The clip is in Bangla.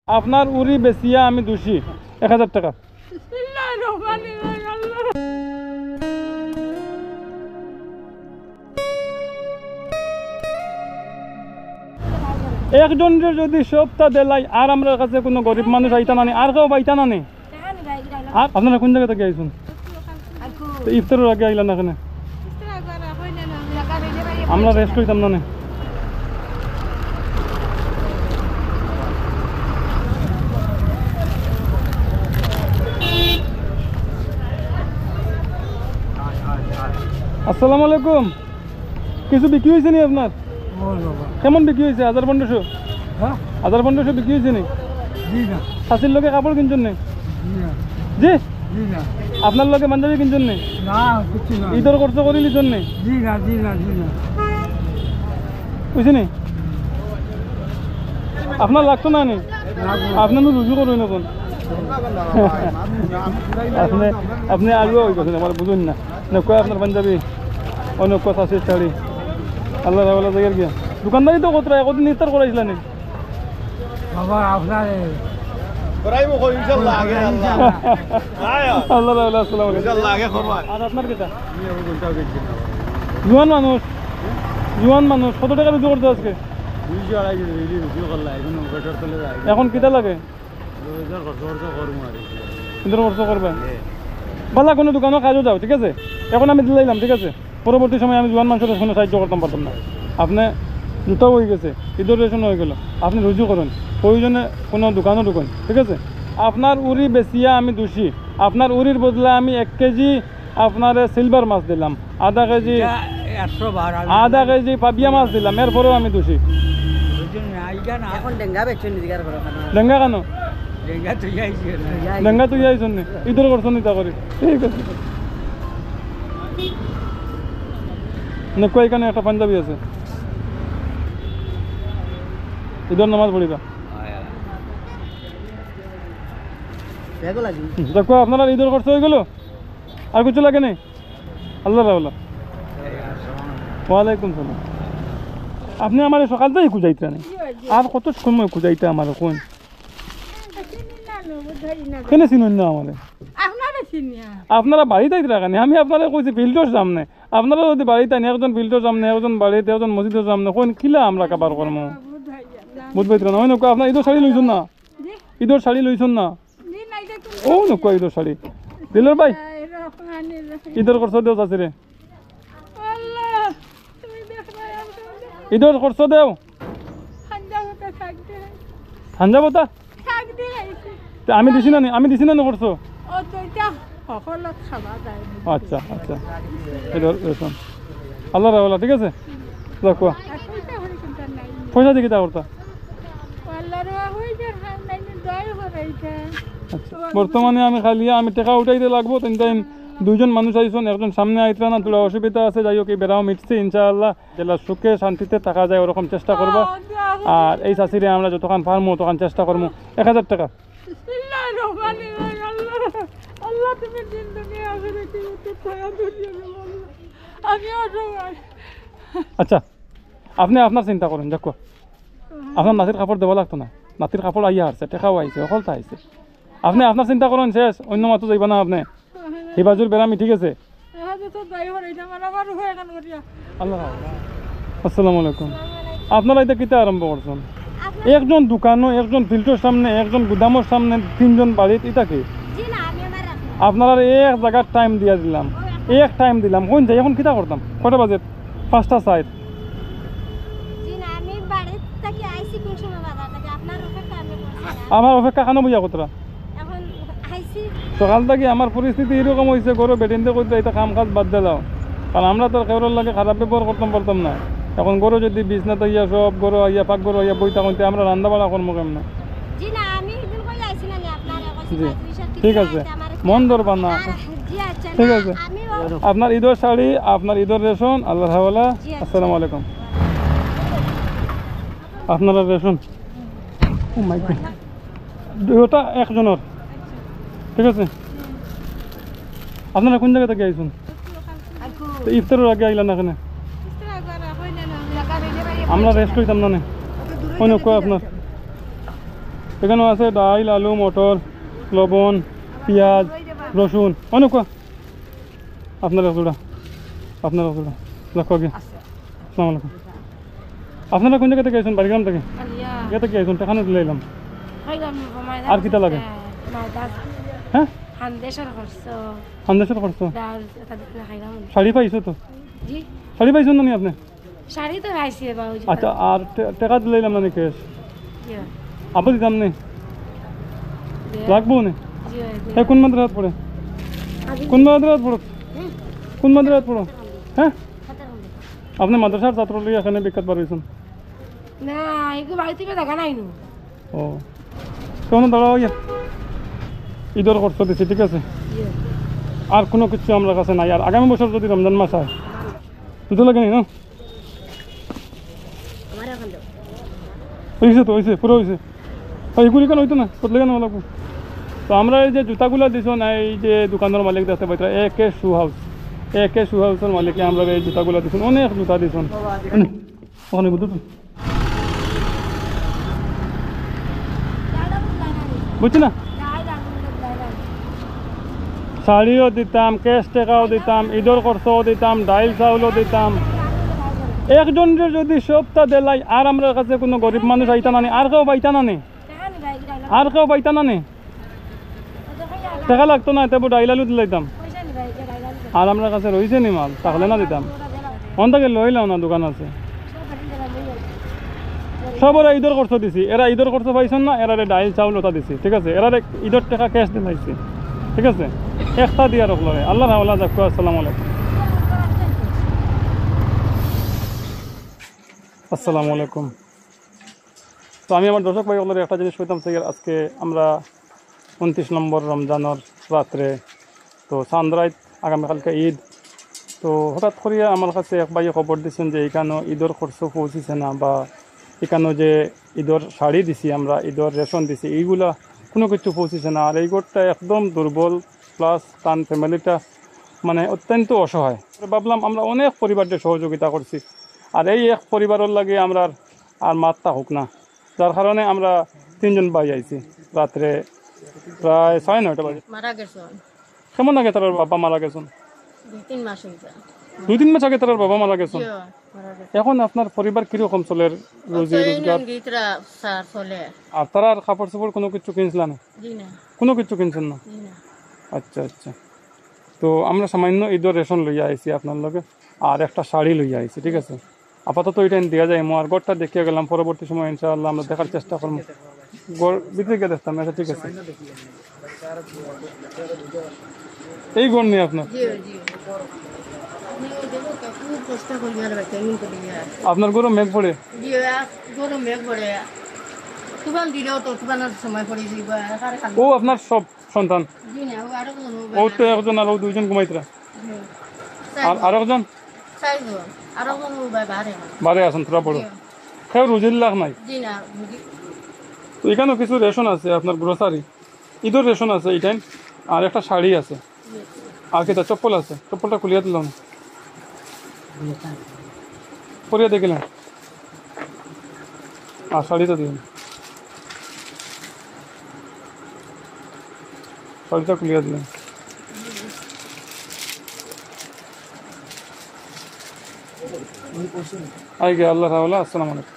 আপনার উরি বেচিয়া আমি দোষী 1000 টাকা। একজনের যদি সবটা দেলাই আর আমরা কাছে কোনো গরিব মানুষ আইতা নানি আর কেউ পাইতা নানি। আর আপনারা কোন জায়গা থেকে আইসুন? ইফতারের আগে আইলা না কেন? আমরা রেস্ট হইতাম না। আসসালামু আলাইকুম। কিছু বিক্রি হয়েছে নি আপনার? কেমন বিক্রি হয়েছে? 1500? 1500 বিক্রি হয়েছে নি? শাশির লোকে কাপড় কিনছেন নি? জি আপনার লোকে পাঞ্জাবি কিনছেন নি? ঈদের খরচ করে নিছেন নি? বুঝছি নি আপনার লাগতো না নি? আপনার রুজু করবেন এখন। আপনি আগেও ওই কথা আমার বুঝুন না কয় আপনার পাঞ্জাবি অনেক কথা আছে শাড়ি আল্লাহ রাওয়ালা জায়গার গিয়া দোকানদারি তো কত একদিন ইফতার করাইছিল নি বাবা আপনার আল্লাহ রাওয়ালা আসসালামু আলাইকুম ইনশাআল্লাহ আগে করব। আর আপনার কেটা জুয়ান মানুষ কত টাকা রুজু করতে আজকে? 200 250 রুজু করলা এখন কিটা লাগে? খরচ করবেন বালা কোনো দোকানও কাজও যাও ঠিক আছে। এখন আমি দিলাইলাম ঠিক আছে। পরবর্তী সময় আমি জোয়ান মানুষের কোনো সাহায্য করতাম পারতাম না। আপনি জুতাও হয়ে গেছে ঈদের রেশন হয়ে গেল আপনি রুজু করুন প্রয়োজনে কোনো দোকানও ঢুকুন ঠিক আছে। আপনার উরি বেচিয়া আমি দোষী। আপনার উরির বদলে আমি 1 কেজি আপনার সিলভার মাছ দিলাম, আধা কেজি পাবিয়া মাছ দিলাম, এরপরেও আমি দোষী। ডেঙ্গা কেন? লেঙ্গা তুই আইসন নি ঈদের করছো নি তা করি ঠিক আছে। এখানে একটা পাঞ্জাবি আছে ঈদের নামাজ পড়িবা দেখো আপনারা ঈদের খরচ হয়ে গেল আর কিছু লাগে নেই? আল্লাহ রাওয়ালা ওয়ালাইকুম সালাম। আপনি আমার সকাল থেকে খুঁজাইতে নেই আর কত সময় খুঁজাইতে আমার কোন কেন চিনুন না আমার? আপনারা বাড়িতে রাখেন আমি আপনারা কইছি ফিল্ডের সামনে আপনারা যদি বাড়িতে আনি একজন ফিল্ডের সামনে একজন বাড়িতে একজন মসজিদের সামনে কোন কিলা আমরা কাবার করবো বুঝবাই না হয় নকা। আপনার ঈদের শাড়ি লইছুন না? ঈদের শাড়ি লইছুন না? ও নকা ঈদের শাড়ি দিলের ভাই ঈদের খরচ দেও চাষি রে ঈদের খরচ দেও হাঞ্জা বতা আমি দিছি না আমি দিছি না করছো? আচ্ছা আচ্ছা আল্লাহ রাওয়ালা ঠিক আছে। পয়সা দিয়ে কিতা করতা? বর্তমানে আমি খালি আমি টাকা উঠাইতে লাগবো তিন দুইজন মানুষ আইসন একজন সামনে আইতরা না তোরা অসুবিধা আছে যাই হোক এই বেড়াও মিটছে ইনশাআল্লাহ জেলা সুখে শান্তিতে থাকা যায় ওরকম চেষ্টা করবা। আর এই চাষিরে আমরা যতক্ষণ পারবো তখন চেষ্টা করবো। 1000 টাকা। আচ্ছা আপনি আপনার চিন্তা করেন দেখো আপনার নাতির কাপড় দেওয়া লাগতো না নাতির কাপড় আইয়া আসছে টেকাও আইছে অকলতা আইছে আপনি আপনার চিন্তা করেন শেষ অন্য মাত্র যাইবা না আপনি এই বাজুর বেড়ামি ঠিক আছে। আল্লাহ আসসালামু আলাইকুম। আপনারা এটা কিতা আরম্ভ করছেন? একজন দোকানও একজন ফিল্ডের সামনে একজন গুদামের সামনে 3জন বাড়িতে এটা কি আপনারা এক জায়গার টাইম দিয়া দিলাম এক টাইম দিলাম কোন যাই এখন কিতা করতাম কটা বাজে 5টা 60 আমার অপেক্ষা কেন বুঝা কতটা সকাল থেকে আমার পরিস্থিতি এরকম হয়েছে গরু বেটিনতে করতে এটা কাম কাজ বাদ দিলাম কারণ আমরা তো কেউর লাগে খারাপ ব্যবহার করতাম পারতাম না। এখন গরু যদি বিছনাতে ইয়া সব গরু আইয়া পাক গরু আইয়া বই থাকুন আমরা রান্না বাড়া করবো কেমন? জি ঠিক আছে মন ধরবার না ঠিক আছে। আপনার ঈদের শাড়ি আপনার ঈদের রেশন আল্লাহ হাওয়ালা। আসসালামু আলাইকুম। আপনারা রেশন ও মাই গড দুটা একজনের ঠিক আছে। আপনারা কোন জায়গা থেকে আইসুন? ইফতারের আগে আইলা না কেন? আমরা রেস্ট হইতাম না কয় আপনার এখানেও আছে ডাইল, আলু, মটর, লবণ, পেঁয়াজ, রসুন, অনেক আপনার রসুনটা লক্ষ্য কি? আসসালামু আলাইকুম। আপনারা কোন জায়গা থেকে আইসুন? বাড়িগ্রাম থেকে? ইয়ে থেকে আইসুন, টাকানো দিলে এলাম। আর কিতা লাগে? হ্যাঁ, খানদেশের খরচ। শাড়ি পাইছো তো? শাড়ি পাইছেন না আপনি? শাড়ি তো পাইছি বাবু। আচ্ছা, আর টাকা দিলে এলাম না ক্যাশ? আবার দিতাম নেই, লাগবো না? কোন মাদ্রাসাত পড়ে? কোন মাদ্রাসাত পড়ো? কোন মাদ্রাসাত পড়ো? হ্যাঁ, আপনি মাদ্রাসার ছাত্র লিয়ে এখানে বিখ্যাত পারবেছেন না? এগুলো বাড়িতে দেখা নাই নু। ও, কেমন দাঁড়াও ইয়া ঈদের খরচ দিচ্ছি, ঠিক আছে? আর কোনো কিছু আমার কাছে নাই। আর আগামী বছর যদি রমজান মাস হয় দুটো লাগে নি না? হয়েছে তো, হয়েছে, পুরো হয়েছে। এইগুলি কেন হইতো না, কোথায় কেন লাগবো? তো আমরা এই যে জুতাগুলো দিছ না, এই যে দোকানের মালিক দেখতে পাই, একে শু হাউস, একে শু হাউসের মালিকে আমরা এই জুতাগুলো দিচ্ছেন, অনেক জুতা দিচ্ছেন ওখানে, বুঝতো তো? বুঝছি না, শাড়িও দিতাম, ক্যাশ টাকাও দিতাম, ঈদের খরচও দিতাম, ডাইল চাউলও দিতাম। একজনের যদি সবটা দেলাই আর আমরা কাছে কোনো গরিব মানুষ আইতা না, আর কেউ পাইতা না, আর কেউ পাইতা না, টাকা লাগতো না, তেবু ডাইল আলু দিলাইতাম। আর আমরা কাছে রয়েছে নি মাল, তাহলে না দিতাম। অন থেকে লইলাম না, দোকান আছে সব। ওরা ঈদের খরচ দিছি, এরা ঈদের খরচ পাইছেন না, এরা ডাইল চাউল ওটা দিছি, ঠিক আছে? এরা ঈদের টাকা ক্যাশ দিলাইছি, ঠিক আছে? একটা দিয়া রাখলো। আল্লাহ রাহমাল্লাহ যাক। আসসালামু আলাইকুম। আসসালামু আলাইকুম। তো আমি আমার দর্শক ভাই ওদের একটা জিনিস কইতাম চাই। আজকে আমরা 29 নম্বর রমজানের রাত্রে, তো চান্দ্রাইত, আগামীকালকে ঈদ। তো হঠাৎ করিয়া আমার কাছে এক ভাইয়ে খবর দিচ্ছেন যে এখানেও ঈদের খরচ পৌঁছিছে না, বা এখানেও যে ঈদের শাড়ি দিছি আমরা, ঈদের রেশন দিছি, এইগুলা কোনো কিছু পৌঁছিছে না। আর এই ঘরটা একদম দুর্বল, প্লাস তার ফ্যামিলিটা মানে অত্যন্ত অসহায়। ভাবলাম আমরা অনেক পরিবারকে সহযোগিতা করছি, আর এই এক পরিবারের লাগে আমরা আর মাত্রা হোক না, যার কারণে আমরা 3 জন ভাই আইছি রাত্রে প্রায় 9:30 বাজে। মারা গেছে। কেমন আগে তার বাবা মারা গেছেন? 2-3 মাস হইছে। 2-3 মাস আগে তার বাবা মারা গেছেন। এখন আপনার পরিবার কিরকম চলে, রোজি রোজগার? আর তারা আর কাপড় চোপড় কোনো কিছু কিনছিল না? কোনো কিছু কিনছেন না? আচ্ছা আচ্ছা। তো আমরা সামান্য ঈদের রেশন লইয়া আইছি আপনার লগে, আর একটা শাড়ি লইয়া আইছি, ঠিক আছে? আপাতত ওইটা দেওয়া যায়। আর গড়টা দেখিয়ে গেলাম, পরবর্তী সময় ইনশাআল্লাহ আমরা দেখার চেষ্টা করবো। গড় ভিতরে গিয়ে দেখতাম। আচ্ছা, ঠিক আছে। এই গড় নেই আপনার? আপনার গরু মেঘ পড়ে? ও আপনার সব সন্তান? ও তো একজন, আর 2জন ঘুমাইতরা, আর আরেকজন বারে আছেন, তোরা বড় খেয়ে রুজির লাখ নাই। তো এখানেও কিছু রেশন আছে, আপনার গ্রোসারি, ঈদের রেশন আছে এই টাইম, আর একটা শাড়ি আছে, আর কি চপ্পল আছে। চপ্পলটা খুলিয়ে দিলাম, পরিয়ে দেখিলাম, আর শাড়িটা দিলাম, শাড়িটা খুলিয়ে দিলাম। আই গে, আল্লাহ রাহমাল্লাহ। আসসালামু আলাইকুম।